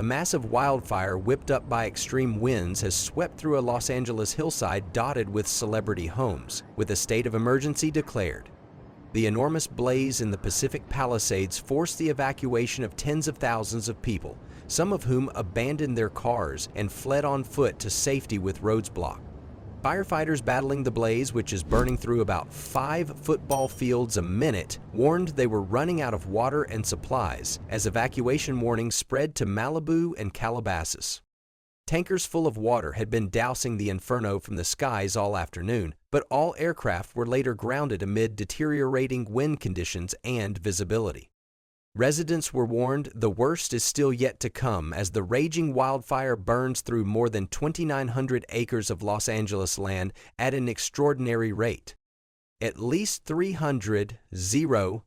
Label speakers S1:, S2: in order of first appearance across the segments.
S1: massive wildfire whipped up by extreme winds has swept through a Los Angeles hillside dotted with celebrity homes, with a state of emergency declared. The enormous blaze in the Pacific Palisades forced the evacuation of tens of thousands of people, some of whom abandoned their cars and fled on foot to safety with roads blocked. Firefighters battling the blaze, which is burning through about 5 football fields a minute, warned they were running out of water and supplies as evacuation warnings spread to Malibu and Calabasas. Tankers full of water had been dousing the inferno from the skies all afternoon, but all aircraft were later grounded amid deteriorating wind conditions and visibility. Residents were warned the worst is still yet to come as the raging wildfire burns through more than 2,900 acres of Los Angeles land at an extraordinary rate. At least 300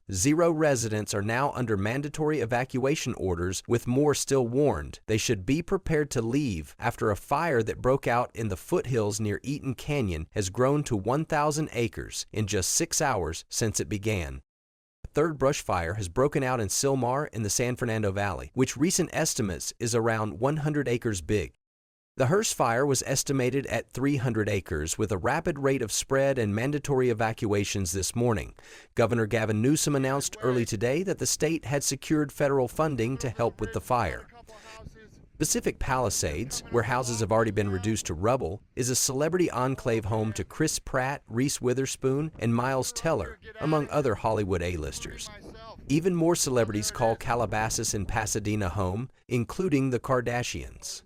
S1: residents are now under mandatory evacuation orders, with more still warned they should be prepared to leave after a fire that broke out in the foothills near Eaton Canyon has grown to 1,000 acres in just 6 hours since it began. A third brush fire has broken out in Sylmar in the San Fernando Valley, which recent estimates is around 100 acres big. The Hearst fire was estimated at 300 acres, with a rapid rate of spread and mandatory evacuations this morning. Governor Gavin Newsom announced early today that the state had secured federal funding to help with the fire. Pacific Palisades, where houses have already been reduced to rubble, is a celebrity enclave home to Chris Pratt, Reese Witherspoon, and Miles Teller, among other Hollywood A-listers. Even more celebrities call Calabasas and Pasadena home, including the Kardashians.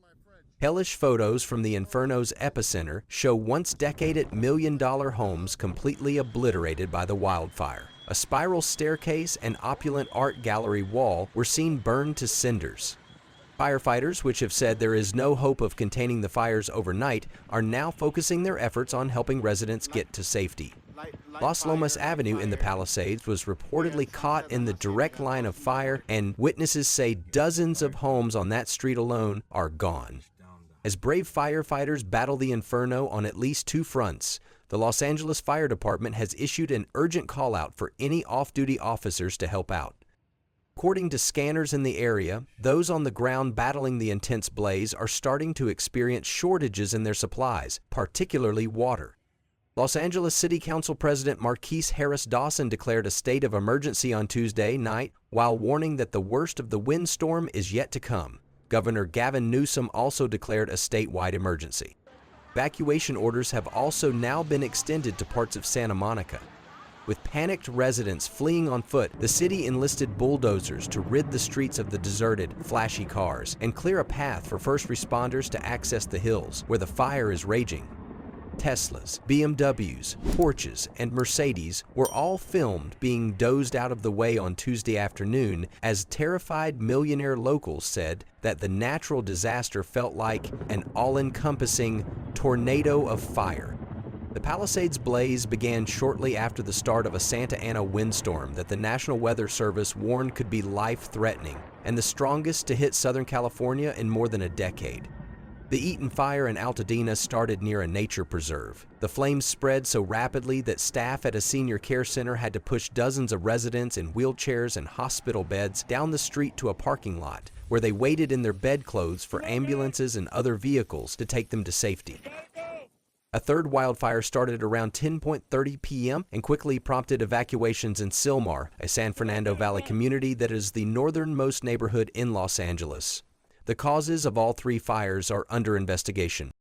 S1: Hellish photos from the Inferno's epicenter show once-decade million-dollar homes completely obliterated by the wildfire. A spiral staircase and opulent art gallery wall were seen burned to cinders. Firefighters, which have said there is no hope of containing the fires overnight, are now focusing their efforts on helping residents get to safety. Los Lomas Avenue in the Palisades was reportedly caught in the direct line of fire, and witnesses say dozens of homes on that street alone are gone. As brave firefighters battle the inferno on at least 2 fronts, the Los Angeles Fire Department has issued an urgent call-out for any off-duty officers to help out. According to scanners in the area, those on the ground battling the intense blaze are starting to experience shortages in their supplies, particularly water. Los Angeles City Council President Marquise Harris Dawson declared a state of emergency on Tuesday night while warning that the worst of the windstorm is yet to come. Governor Gavin Newsom also declared a statewide emergency. Evacuation orders have also now been extended to parts of Santa Monica. With panicked residents fleeing on foot, the city enlisted bulldozers to rid the streets of the deserted, flashy cars and clear a path for first responders to access the hills where the fire is raging. Teslas, BMWs, Porsches, and Mercedes were all filmed being dozed out of the way on Tuesday afternoon as terrified millionaire locals said that the natural disaster felt like an all-encompassing tornado of fire. The Palisades blaze began shortly after the start of a Santa Ana windstorm that the National Weather Service warned could be life-threatening and the strongest to hit Southern California in more than a decade. The Eaton fire in Altadena started near a nature preserve. The flames spread so rapidly that staff at a senior care center had to push dozens of residents in wheelchairs and hospital beds down the street to a parking lot, where they waited in their bedclothes for ambulances and other vehicles to take them to safety. A third wildfire started around 10:30 p.m. and quickly prompted evacuations in Sylmar, a San Fernando Valley community that is the northernmost neighborhood in Los Angeles. The causes of all 3 fires are under investigation.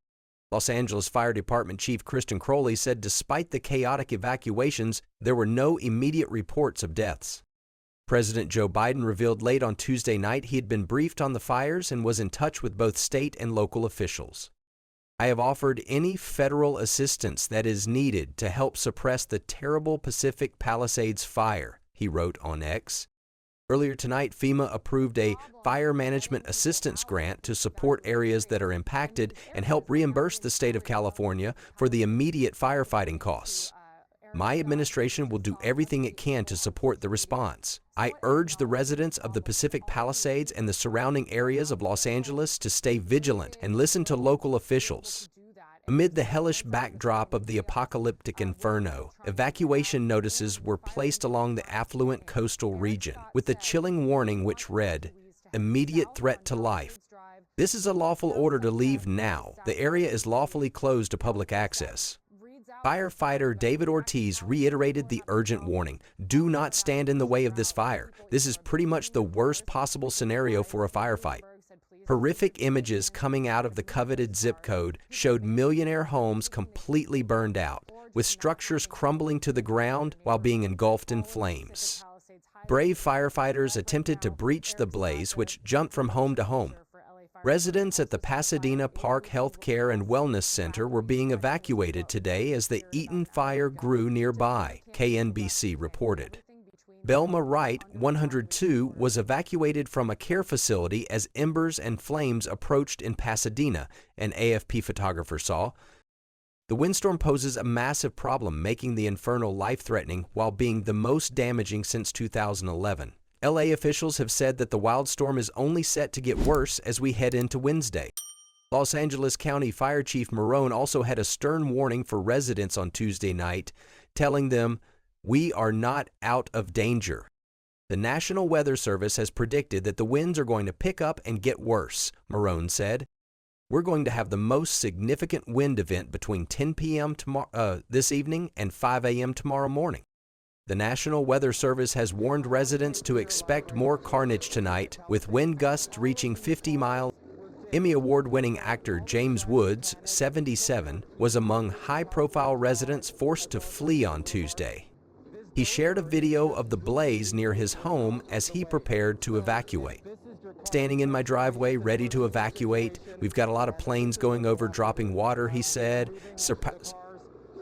S1: Los Angeles Fire Department Chief Kristen Crowley said despite the chaotic evacuations, there were no immediate reports of deaths. President Joe Biden revealed late on Tuesday night he had been briefed on the fires and was in touch with both state and local officials. I have offered any federal assistance that is needed to help suppress the terrible Pacific Palisades fire, he wrote on X. Earlier tonight, FEMA approved a fire management assistance grant to support areas that are impacted and help reimburse the state of California for the immediate firefighting costs. My administration will do everything it can to support the response. I urge the residents of the Pacific Palisades and the surrounding areas of Los Angeles to stay vigilant and listen to local officials. Amid the hellish backdrop of the apocalyptic inferno, evacuation notices were placed along the affluent coastal region, with a chilling warning which read, "Immediate threat to life. This is a lawful order to leave now. The area is lawfully closed to public access. Firefighter David Ortiz reiterated the urgent warning. Do not stand in the way of this fire. This is pretty much the worst possible scenario for a firefight. Horrific images coming out of the coveted zip code showed millionaire homes completely burned out, with structures crumbling to the ground while being engulfed in flames. Brave firefighters attempted to breach the blaze, which jumped from home to home. Residents at the Pasadena Park Health Care and Wellness Center were being evacuated today as the Eaton fire grew nearby, KNBC reported. Belma Wright, 102, was evacuated from a care facility as embers and flames approached in Pasadena, an AFP photographer saw. The windstorm poses a massive problem, making the inferno life-threatening while being the most damaging since 2011. LA officials have said that the wild storm is only set to get worse as we head into Wednesday. Los Angeles County Fire Chief Marone also had a stern warning for residents on Tuesday night, telling them, "We are not out of danger." The National Weather Service has predicted that the winds are going to pick up and get worse, Marone said. We're going to have the most significant wind event between 10 p.m. this evening and 5 a.m. tomorrow morning. The National Weather Service has warned residents to expect more carnage tonight, with wind gusts reaching 50 miles. Emmy Award-winning actor James Woods, 77, was among high-profile residents forced to flee on Tuesday. He shared a video of the blaze near his home as he prepared to evacuate. "Standing in my driveway, ready to evacuate. We've got a lot of planes going over dropping water," he said.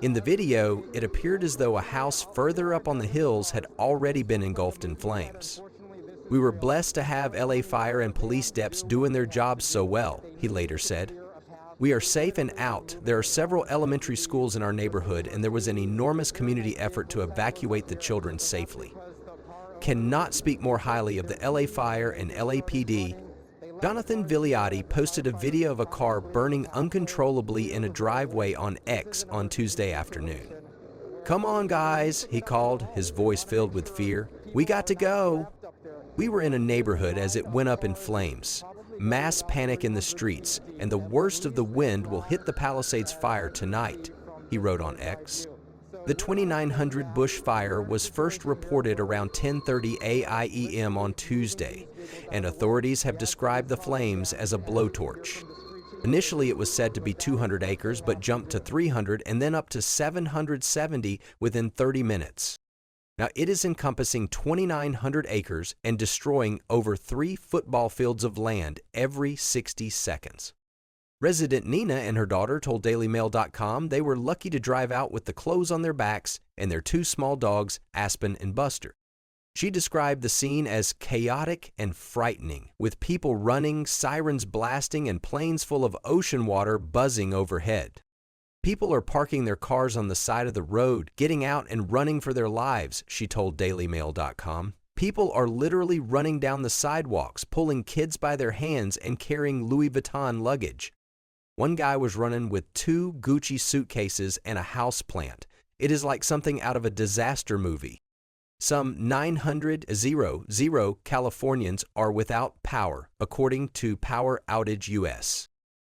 S1: In the video, it appeared as though a house further up on the hills had already been engulfed in flames. "We were blessed to have LA Fire and police deps doing their jobs so well," he later said. "We are safe and out. There are several elementary schools in our neighborhood, and there was an enormous community effort to evacuate the children safely." Cannot speak more highly of the LA Fire and LAPD. Jonathan Vigliotti posted a video of a car burning uncontrollably in a driveway on X on Tuesday afternoon. "Come on, guys," he called, his voice filled with fear. "We got to go." "We were in a neighborhood as it went up in flames. Mass panic in the streets, and the worst of the wind will hit the Palisades fire tonight," he wrote on X. The 2900 bush fire was first reported around 10:30 AIEM on Tuesday, and authorities have described the flames as a blowtorch. Initially, it was said to be 200 acres, but jumped to 300 and then up to 770 within 30 minutes. Now, it is encompassing 2,900 acres and destroying over 3 football fields of land every 60 seconds. Resident Nina and her daughter told DailyMail.com they were lucky to drive out with the clothes on their backs and their 2 small dogs, Aspen and Buster. She described the scene as chaotic and frightening, with people running, sirens blasting, and planes full of ocean water buzzing overhead. "People are parking their cars on the side of the road, getting out and running for their lives," she told DailyMail.com. "People are literally running down the sidewalks, pulling kids by their hands and carrying Louis Vuitton luggage. One guy was running with 2 Gucci suitcases and a houseplant. It is like something out of a disaster movie." Some 900,000 Californians are without power, according to Power Outage US.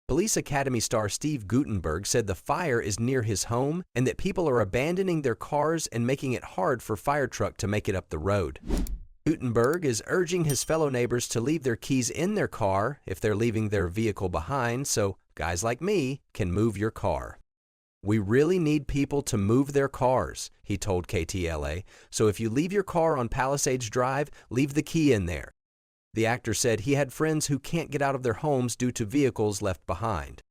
S1: Police Academy star Steve Guttenberg said the fire is near his home and that people are abandoning their cars and making it hard for fire truck to make it up the road. Guttenberg is urging his fellow neighbors to leave their keys in their car if they're leaving their vehicle behind, so guys like me can move your car. "We really need people to move their cars," he told KTLA, "so if you leave your car on Palisades Drive, leave the key in there." The actor said he had friends who can't get out of their homes due to vehicles left behind.